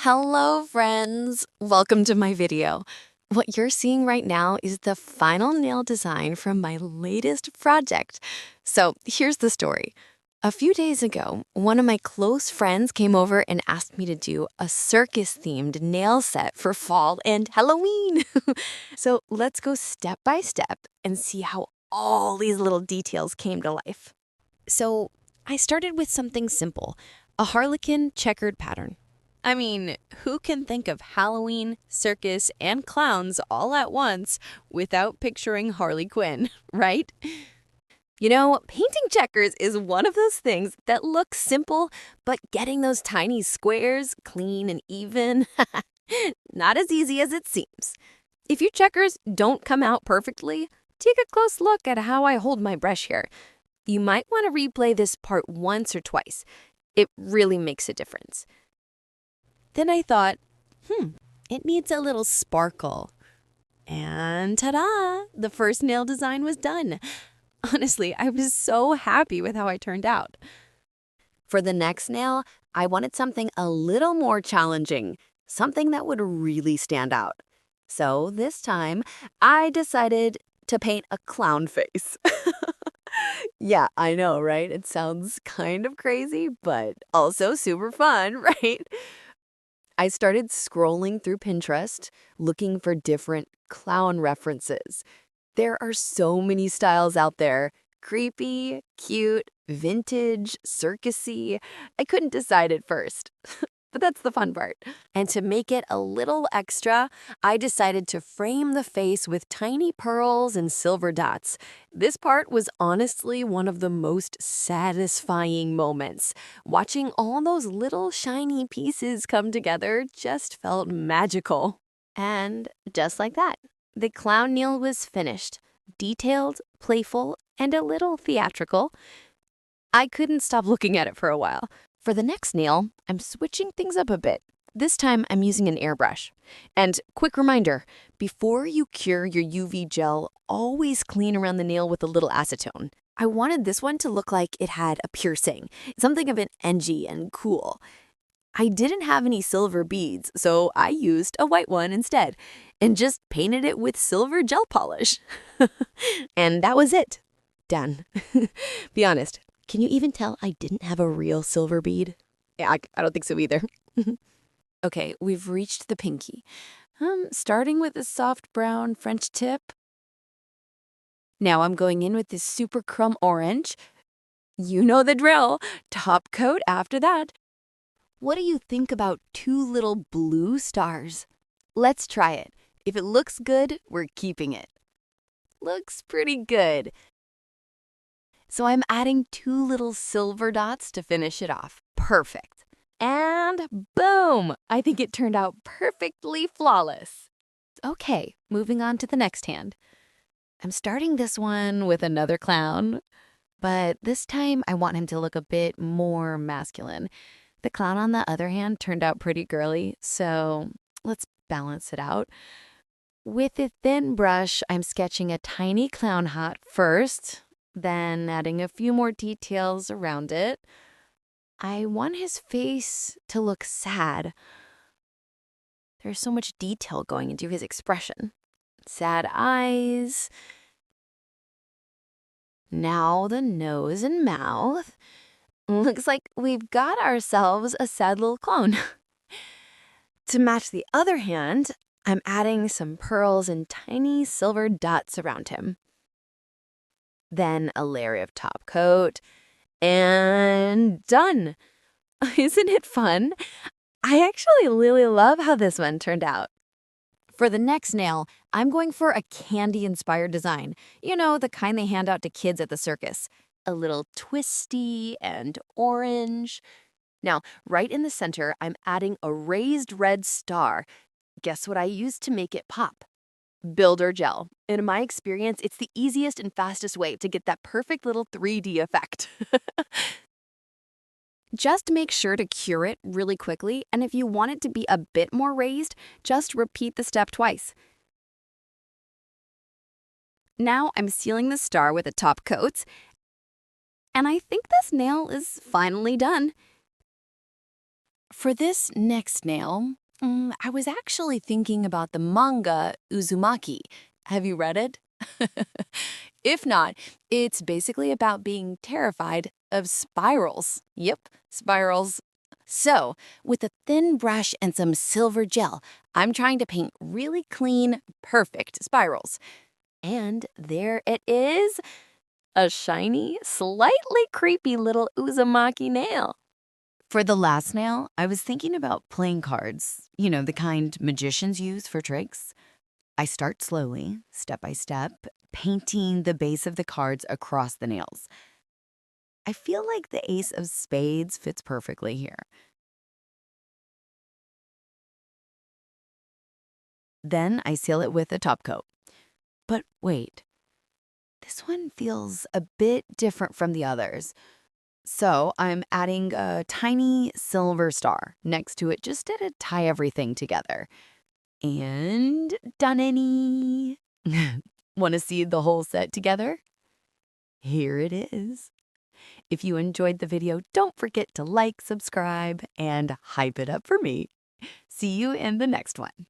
Hello, friends! Welcome to my video. What you're seeing right now is the final nail design from my latest project. So here's the story. A few days ago, one of my close friends came over and asked me to do a circus-themed nail set for fall and Halloween. So let's go step by step and see how all these little details came to life. So I started with something simple, a harlequin checkered pattern. I mean, who can think of Halloween, circus, and clowns all at once without picturing Harley Quinn, right? You know, painting checkers is one of those things that looks simple, but getting those tiny squares clean and even, not as easy as it seems. If your checkers don't come out perfectly, take a close look at how I hold my brush here. You might want to replay this part once or twice. It really makes a difference. Then I thought, it needs a little sparkle. And ta-da! The first nail design was done. Honestly, I was so happy with how I turned out. For the next nail, I wanted something a little more challenging, something that would really stand out. So this time, I decided to paint a clown face. Yeah, I know, right? It sounds kind of crazy, but also super fun, right? I started scrolling through Pinterest, looking for different clown references. There are so many styles out there. Creepy, cute, vintage, circusy. I couldn't decide at first. But that's the fun part. And to make it a little extra, I decided to frame the face with tiny pearls and silver dots. This part was honestly one of the most satisfying moments. Watching all those little shiny pieces come together just felt magical. And just like that, the clown nail was finished. Detailed, playful, and a little theatrical. I couldn't stop looking at it for a while. For the next nail, I'm switching things up a bit. This time, I'm using an airbrush. And quick reminder, before you cure your UV gel, always clean around the nail with a little acetone. I wanted this one to look like it had a piercing, something a bit edgy and cool. I didn't have any silver beads, so I used a white one instead and just painted it with silver gel polish. And that was it. Done. Be honest. Can you even tell I didn't have a real silver bead? Yeah, I don't think so either. Okay, we've reached the pinky. Starting with a soft brown French tip. Now I'm going in with this super chrome orange. You know the drill. Top coat after that. What do you think about two little blue stars? Let's try it. If it looks good, we're keeping it. Looks pretty good. So I'm adding two little silver dots to finish it off. Perfect. And boom! I think it turned out perfectly flawless. Okay, moving on to the next hand. I'm starting this one with another clown, but this time I want him to look a bit more masculine. The clown on the other hand turned out pretty girly, so let's balance it out. With a thin brush, I'm sketching a tiny clown hat first, then adding a few more details around it. I want his face to look sad. There's so much detail going into his expression. Sad eyes. Now the nose and mouth. Looks like we've got ourselves a sad little clown. To match the other hand, I'm adding some pearls and tiny silver dots around him. Then a layer of top coat, and done. Isn't it fun? I actually really love how this one turned out. For the next nail, I'm going for a candy-inspired design. You know, the kind they hand out to kids at the circus. A little twisty and orange. Now, right in the center, I'm adding a raised red star. Guess what I used to make it pop? Builder gel. In my experience, it's the easiest and fastest way to get that perfect little 3D effect. Just make sure to cure it really quickly, and if you want it to be a bit more raised, just repeat the step twice. Now I'm sealing the star with a top coat, and I think this nail is finally done. For this next nail, I was actually thinking about the manga Uzumaki. Have you read it? If not, it's basically about being terrified of spirals. Yep, spirals. So, with a thin brush and some silver gel, I'm trying to paint really clean, perfect spirals. And there it is, a shiny, slightly creepy little Uzumaki nail. For the last nail, I was thinking about playing cards, the kind magicians use for tricks. I start slowly, step by step, painting the base of the cards across the nails. I feel like the ace of spades fits perfectly here. Then I seal it with a top coat. But wait, this one feels a bit different from the others. So I'm adding a tiny silver star next to it just to tie everything together. And done. Want to see the whole set together? Here it is. If you enjoyed the video, don't forget to like, subscribe, and hype it up for me. See you in the next one.